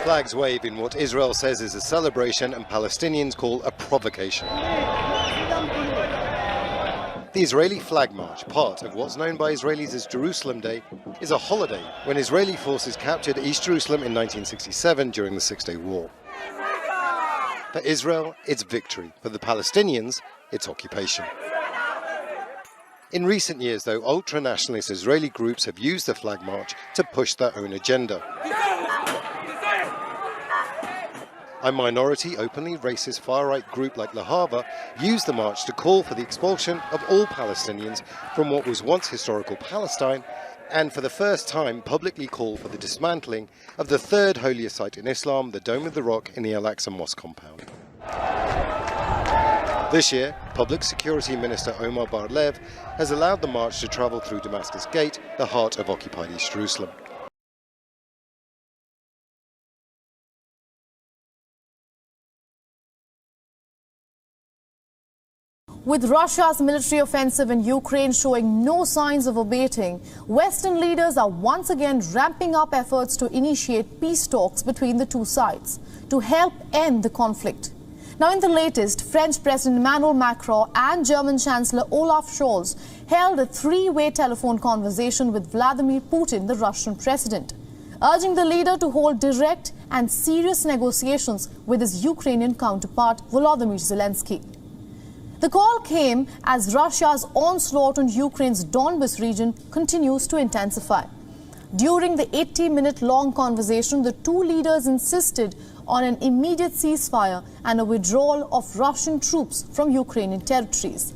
Flags wave in what Israel says is a celebration and Palestinians call a provocation. The Israeli flag march, part of what's known by Israelis as Jerusalem Day, is a holiday when Israeli forces captured East Jerusalem in 1967 during the Six-Day War. For Israel, it's victory. For the Palestinians, it's occupation. In recent years, though, ultra-nationalist Israeli groups have used the flag march to push their own agenda. A minority, openly racist far-right group like Lahava used the march to call for the expulsion of all Palestinians from what was once historical Palestine, and for the first time publicly call for the dismantling of the third holiest site in Islam, the Dome of the Rock in the Aqsa mosque compound. This year, Public Security Minister Omar Bar-Lev has allowed the march to travel through Damascus Gate, the heart of occupied East Jerusalem. With Russia's military offensive in Ukraine showing no signs of abating, Western leaders are once again ramping up efforts to initiate peace talks between the two sides to help end the conflict. Now, in the latest, French President Emmanuel Macron and German Chancellor Olaf Scholz held a three-way telephone conversation with Vladimir Putin, the Russian president, urging the leader to hold direct and serious negotiations with his Ukrainian counterpart Volodymyr Zelenskyy. The call came as Russia's onslaught on Ukraine's Donbas region continues to intensify. During the 80-minute-long conversation, the two leaders insisted on an immediate ceasefire and a withdrawal of Russian troops from Ukrainian territories.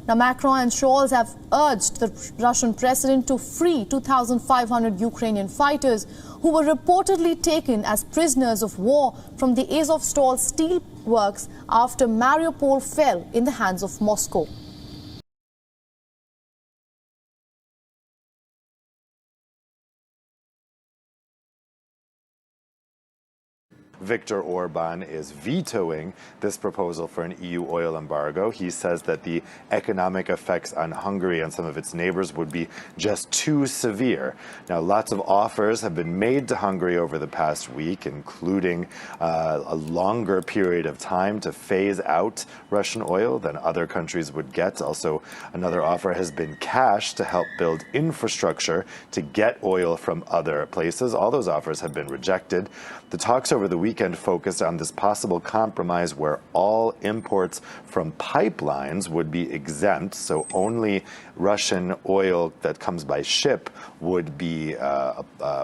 Now, Macron and Scholz have urged the Russian president to free 2,500 Ukrainian fighters who were reportedly taken as prisoners of war from the Azovstal steel works after Mariupol fell in the hands of Moscow. Viktor Orban is vetoing this proposal for an EU oil embargo. He says that the economic effects on Hungary and some of its neighbors would be just too severe. Now, lots of offers have been made to Hungary over the past week, including a longer period of time to phase out Russian oil than other countries would get. Also, another offer has been cash to help build infrastructure to get oil from other places. All those offers have been rejected. The talks over the weekend focused on this possible compromise where all imports from pipelines would be exempt, so only Russian oil that comes by ship would be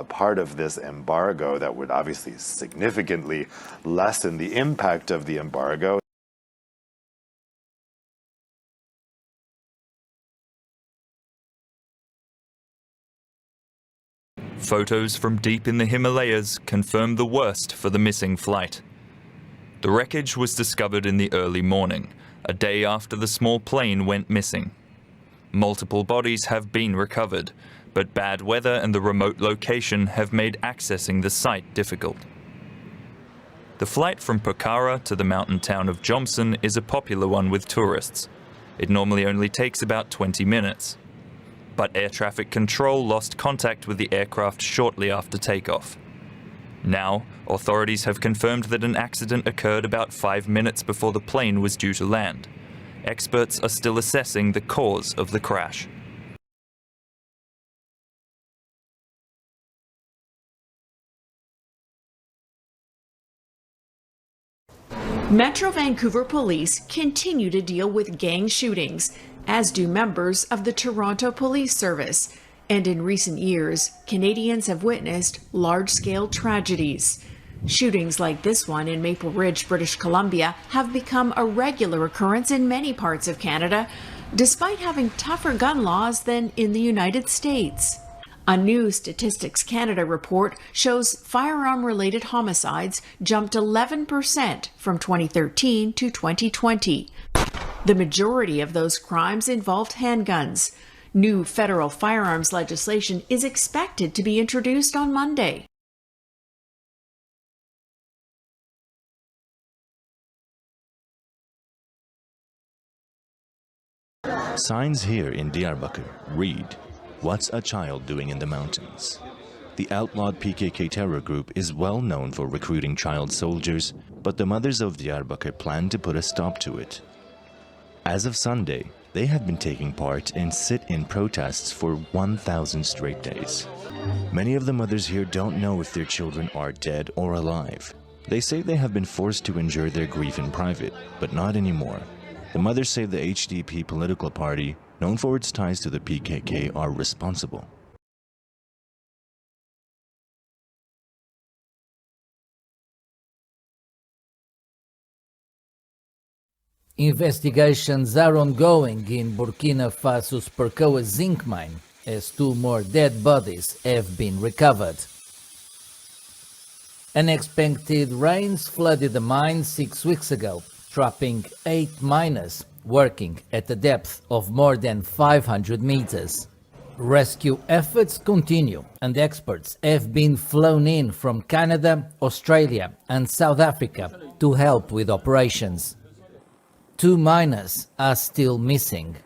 part of this embargo that would obviously significantly lessen the impact of the embargo. Photos from deep in the Himalayas confirm the worst for the missing flight. The wreckage was discovered in the early morning, a day after the small plane went missing. Multiple bodies have been recovered, but bad weather and the remote location have made accessing the site difficult. The flight from Perkoa to the mountain town of Jomson is a popular one with tourists. It normally only takes about 20 minutes. But air traffic control lost contact with the aircraft shortly after takeoff. Now, authorities have confirmed that an accident occurred about 5 minutes before the plane was due to land. Experts are still assessing the cause of the crash. Metro Vancouver police continue to deal with gang shootings, as do members of the Toronto Police Service. And in recent years, Canadians have witnessed large-scale tragedies. Shootings like this one in Maple Ridge, British Columbia, have become a regular occurrence in many parts of Canada, despite having tougher gun laws than in the United States. A new Statistics Canada report shows firearm-related homicides jumped 11% from 2013 to 2020. The majority of those crimes involved handguns. New federal firearms legislation is expected to be introduced on Monday. Signs here in Diyarbakir read, "What's a child doing in the mountains?" The outlawed PKK terror group is well known for recruiting child soldiers, but the mothers of Diyarbakir plan to put a stop to it. As of Sunday, they have been taking part in sit-in protests for 1,000 straight days. Many of the mothers here don't know if their children are dead or alive. They say they have been forced to endure their grief in private, but not anymore. The mothers say the HDP political party, known for its ties to the PKK, are responsible. Investigations are ongoing in Burkina Faso's Perkoa zinc mine, as 2 more dead bodies have been recovered. Unexpected rains flooded the mine 6 weeks ago, trapping 8 miners working at a depth of more than 500 meters. Rescue efforts continue, and experts have been flown in from Canada, Australia and South Africa to help with operations. 2 miners are still missing.